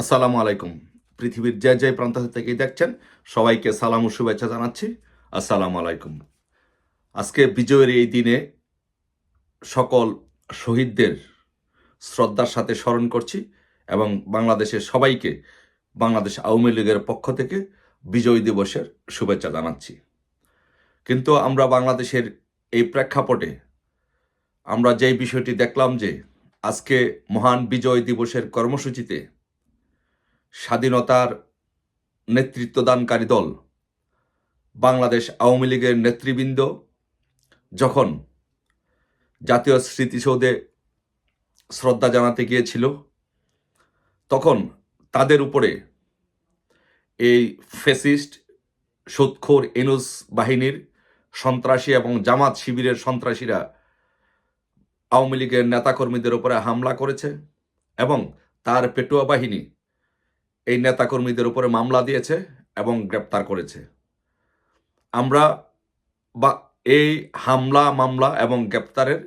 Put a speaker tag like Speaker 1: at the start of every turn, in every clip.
Speaker 1: আসসালামু আলাইকুম। পৃথিবীর যে যে প্রান্ত থেকেই দেখছেন সবাইকে সালাম ও শুভেচ্ছা জানাচ্ছি। আসসালামু আলাইকুম। আজকে বিজয়ের এই দিনে সকল শহীদদের শ্রদ্ধার সাথে স্মরণ করছি এবং বাংলাদেশের সবাইকে বাংলাদেশ আওয়ামী লীগের পক্ষ থেকে বিজয় দিবসের শুভেচ্ছা জানাচ্ছি। কিন্তু আমরা বাংলাদেশের এই প্রেক্ষাপটে আমরা যেই বিষয়টি দেখলাম যে আজকে মহান বিজয় দিবসের কর্মসূচিতে স্বাধীনতার নেতৃত্বদানকারী দল বাংলাদেশ আওয়ামী লীগের নেতৃবৃন্দ যখন জাতীয় স্মৃতিসৌধে শ্রদ্ধা জানাতে গিয়েছিল, তখন তাদের উপরে এই ফ্যাসিস্ট সুদখোর ইনুস বাহিনীর সন্ত্রাসী এবং জামাত শিবিরের সন্ত্রাসীরা আওয়ামী লীগের নেতাকর্মীদের উপরে হামলা করেছে এবং তার পেটুয়া বাহিনী এই নেতাকর্মীদের উপরে মামলা দিয়েছে এবং গ্রেপ্তার করেছে। আমরা বা এই হামলা মামলা এবং গ্রেপ্তারের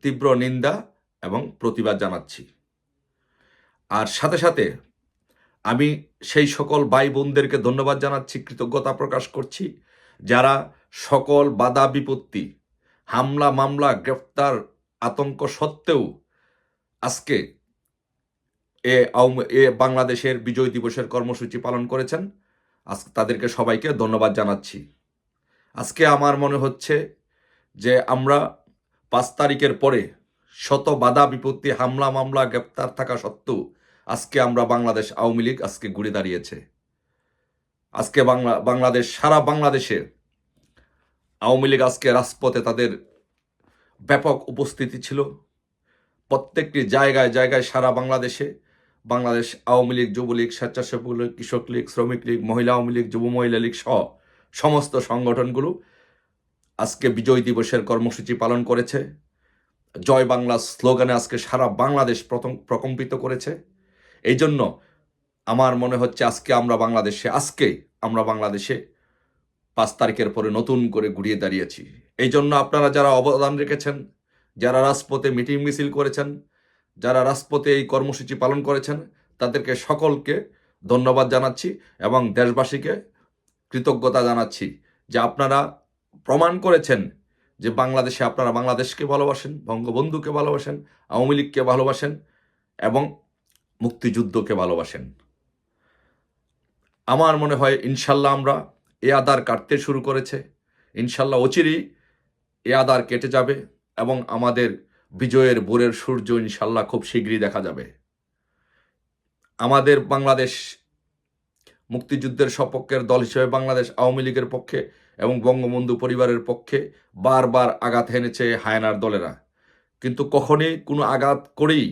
Speaker 1: তীব্র নিন্দা এবং প্রতিবাদ জানাচ্ছি। আর সাথে সাথে আমি সেই সকল ভাই বোনদেরকে ধন্যবাদ জানাচ্ছি, কৃতজ্ঞতা প্রকাশ করছি, যারা সকল বাধা বিপত্তি, হামলা মামলা, গ্রেপ্তার, আতঙ্ক সত্ত্বেও আজকে বাংলাদেশের বিজয় দিবসের কর্মসূচি পালন করেছেন। আজকে তাদেরকে সবাইকে ধন্যবাদ জানাচ্ছি। আজকে আমার মনে হচ্ছে যে আমরা 5 তারিখের পরে শত বাধা বিপত্তি, হামলা মামলা, গ্রেপ্তার থাকা সত্ত্বেও আজকে আমরা বাংলাদেশ আওয়ামী লীগ আজকে ঘুরে দাঁড়িয়েছে। আজকে বাংলাদেশ সারা বাংলাদেশে আওয়ামী লীগ আজকে রাজপথে তাদের ব্যাপক উপস্থিতি ছিল। প্রত্যেকটি জায়গায় জায়গায় সারা বাংলাদেশে বাংলাদেশ আওয়ামী লীগ, যুবলীগ, স্বেচ্ছাসেবক লীগ, কৃষক লীগ, শ্রমিক লীগ, মহিলা আওয়ামী লীগ, যুব মহিলা লীগ সহ সমস্ত সংগঠনগুলো আজকে বিজয় দিবসের কর্মসূচি পালন করেছে। জয় বাংলা স্লোগানে আজকে সারা বাংলাদেশ প্রকম্পিত করেছে। এই জন্য আমার মনে হচ্ছে আজকে আমরা বাংলাদেশে 5 তারিখের পরে নতুন করে ঘুরিয়ে দাঁড়িয়েছি। এই জন্য আপনারা যারা অবদান রেখেছেন, যারা রাজপথে মিটিং মিছিল করেছেন, যারা রাজপথে এই কর্মসূচি পালন করেছেন, তাদেরকে সকলকে ধন্যবাদ জানাচ্ছি এবং দেশবাসীকে কৃতজ্ঞতা জানাচ্ছি যে আপনারা প্রমাণ করেছেন যে আপনারা বাংলাদেশকে ভালোবাসেন, বঙ্গবন্ধুকে ভালোবাসেন, আওয়ামী লীগকে ভালোবাসেন এবং মুক্তিযুদ্ধকে ভালোবাসেন। আমার মনে হয় ইনশাল্লাহ আমরা এ আদার কাটতে শুরু করেছে। ইনশাল্লাহ অচিরেই এ আদার কেটে যাবে এবং আমাদের বিজয়ের ভোরের সূর্য ইনশাল্লাহ খুব শীঘ্রই দেখা যাবে। আমাদের বাংলাদেশ মুক্তিযুদ্ধের সপক্ষের দল হিসেবে বাংলাদেশ আওয়ামী লীগের পক্ষে এবং বঙ্গবন্ধু পরিবারের পক্ষে বারবার আঘাত হেনেছে হায়নার দলেরা, কিন্তু কখনই কোনো আঘাত করেই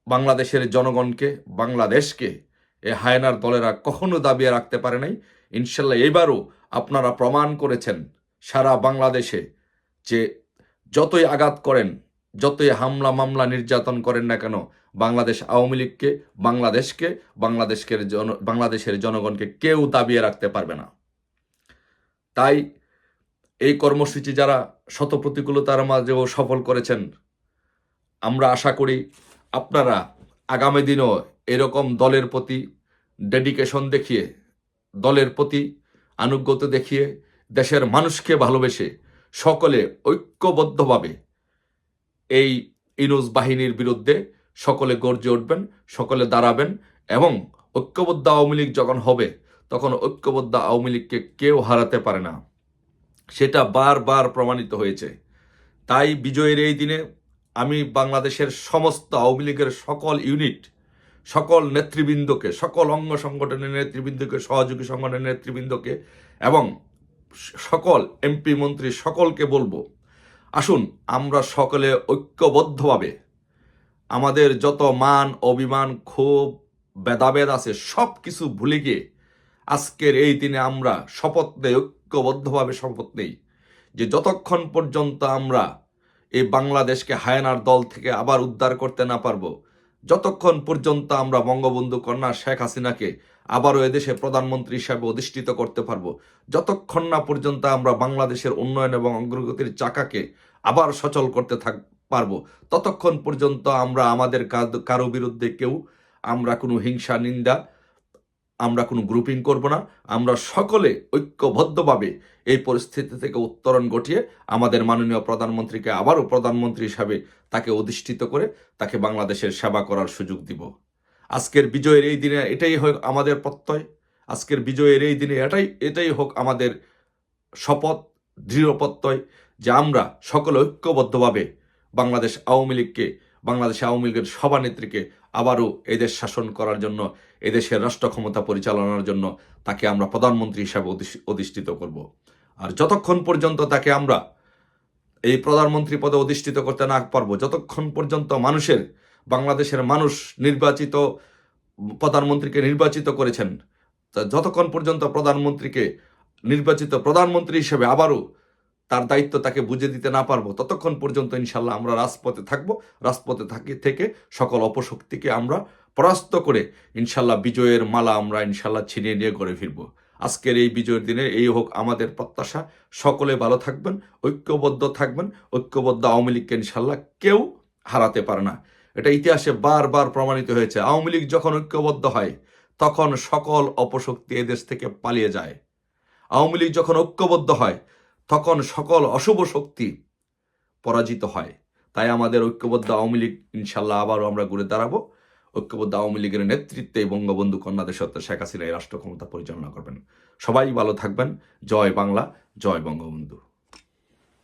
Speaker 1: বাংলাদেশের জনগণকে, বাংলাদেশকে এ হায়নার দলেরা কখনো দাবিয়ে রাখতে পারে নাই। ইনশাল্লাহ এবারও আপনারা প্রমাণ করেছেন সারা বাংলাদেশে যে যতই আঘাত করেন, যতই হামলা মামলা নির্যাতন করেন না কেন, বাংলাদেশ আওয়ামী লীগকে, বাংলাদেশের জনগণকে কেউ দাবিয়ে রাখতে পারবে না। তাই এই কর্মসূচি যারা শত প্রতিকূলতার মাঝেও সফল করেছেন, আমরা আশা করি আপনারা আগামী দিনও এরকম দলের প্রতি ডেডিকেশন দেখিয়ে, দলের প্রতি আনুগত্য দেখিয়ে, দেশের মানুষকে ভালোবেসে সকলে ঐক্যবদ্ধভাবে এই ইনুস বাহিনীর বিরুদ্ধে সকলে গর্জে উঠবেন, সকলে দাঁড়াবেন এবং ঐক্যবদ্ধ আওয়ামী লীগ যখন হবে তখন ঐক্যবদ্ধ আওয়ামী লীগকে কেউ হারাতে পারে না, সেটা বারবার প্রমাণিত হয়েছে। তাই বিজয়ের এই দিনে আমি বাংলাদেশের সমস্ত আওয়ামী লীগের সকল ইউনিট, সকল নেতৃবৃন্দকে, সকল অঙ্গ সংগঠনের নেতৃবৃন্দকে, সহযোগী সংগঠনের নেতৃবৃন্দকে এবং সকল এমপি মন্ত্রী সকলকে বলবো, আসুন আমরা সকলে ঐক্যবদ্ধভাবে আমাদের যত মান, অভিমান, ক্ষোভ, ভেদাভেদ আছে সব কিছু ভুলে গিয়ে আজকের এই দিনে আমরা শপথ নেই, ঐক্যবদ্ধভাবে শপথ নেই যে যতক্ষণ পর্যন্ত আমরা এই বাংলাদেশকে হায়নার দল থেকে আবার উদ্ধার করতে না পারবো, যতক্ষণ পর্যন্ত আমরা বঙ্গবন্ধু কন্যা শেখ হাসিনাকে আবারও এদেশে প্রধানমন্ত্রী হিসাবে অধিষ্ঠিত করতে পারবো, যতক্ষণ না পর্যন্ত আমরা বাংলাদেশের উন্নয়ন এবং অগ্রগতির চাকাকে আবার সচল করতে পারবো, ততক্ষণ পর্যন্ত আমরা আমাদের কারো বিরুদ্ধে কেউ আমরা কোনো হিংসা নিন্দা, আমরা কোনো গ্রুপিং করব না। আমরা সকলে ঐক্যবদ্ধভাবে এই পরিস্থিতি থেকে উত্তরণ ঘটিয়ে আমাদের মাননীয় প্রধানমন্ত্রীকে আবারও প্রধানমন্ত্রী হিসাবে তাকে অধিষ্ঠিত করে তাকে বাংলাদেশের সেবা করার সুযোগ দিব। আজকের বিজয়ের এই দিনে এটাই হোক আমাদের প্রত্যয়, আজকের বিজয়ের এই দিনে এটাই হোক আমাদের শপথ, দৃঢ় প্রত্যয় যে আমরা সকলে ঐক্যবদ্ধভাবে বাংলাদেশ আওয়ামী লীগের সভানেত্রীকে আবারও এদেশ শাসন করার জন্য, এদেশের রাষ্ট্র ক্ষমতা পরিচালনার জন্য তাকে আমরা প্রধানমন্ত্রী হিসাবে অধিষ্ঠিত করব। আর যতক্ষণ পর্যন্ত তাকে আমরা এই প্রধানমন্ত্রী পদে অধিষ্ঠিত করতে না পারবো, যতক্ষণ পর্যন্ত বাংলাদেশের মানুষ প্রধানমন্ত্রীকে নির্বাচিত করেছেন, যতক্ষণ পর্যন্ত নির্বাচিত প্রধানমন্ত্রী হিসেবে আবারও তার দায়িত্ব তাকে বুঝে দিতে না পারবো, ততক্ষণ পর্যন্ত ইনশাল্লাহ আমরা রাজপথে থাকবো। রাজপথে থেকে সকল অপশক্তিকে আমরা পরাস্ত করে ইনশাল্লাহ বিজয়ের মালা আমরা ইনশাল্লাহ ছিনিয়ে নিয়ে ঘরে ফিরবো। আজকের এই বিজয়ের দিনে এই হোক আমাদের প্রত্যাশা। সকলে ভালো থাকবেন, ঐক্যবদ্ধ থাকবেন। ঐক্যবদ্ধ আওয়ামী লীগকে ইনশাল্লাহ কেউ হারাতে পারে না। এটা ইতিহাসে বারবার প্রমাণিত হয়েছে। আওয়ামী লীগ যখন ঐক্যবদ্ধ হয় তখন সকল অপশক্তি এদেশ থেকে পালিয়ে যায়। আওয়ামী লীগ যখন ঐক্যবদ্ধ হয় তখন সকল অশুভ শক্তি পরাজিত হয়। তাই আমাদের ঐক্যবদ্ধ আওয়ামী লীগ ইনশাল্লাহ আবারও আমরা ঘুরে দাঁড়াবো। ঐক্যবদ্ধ আওয়ামী লীগের নেতৃত্বে বঙ্গবন্ধু কন্যা দেশরত্ন শেখ হাসিনা এই রাষ্ট্র ক্ষমতা পরিচালনা করবেন। সবাই ভালো থাকবেন। জয় বাংলা, জয় বঙ্গবন্ধু।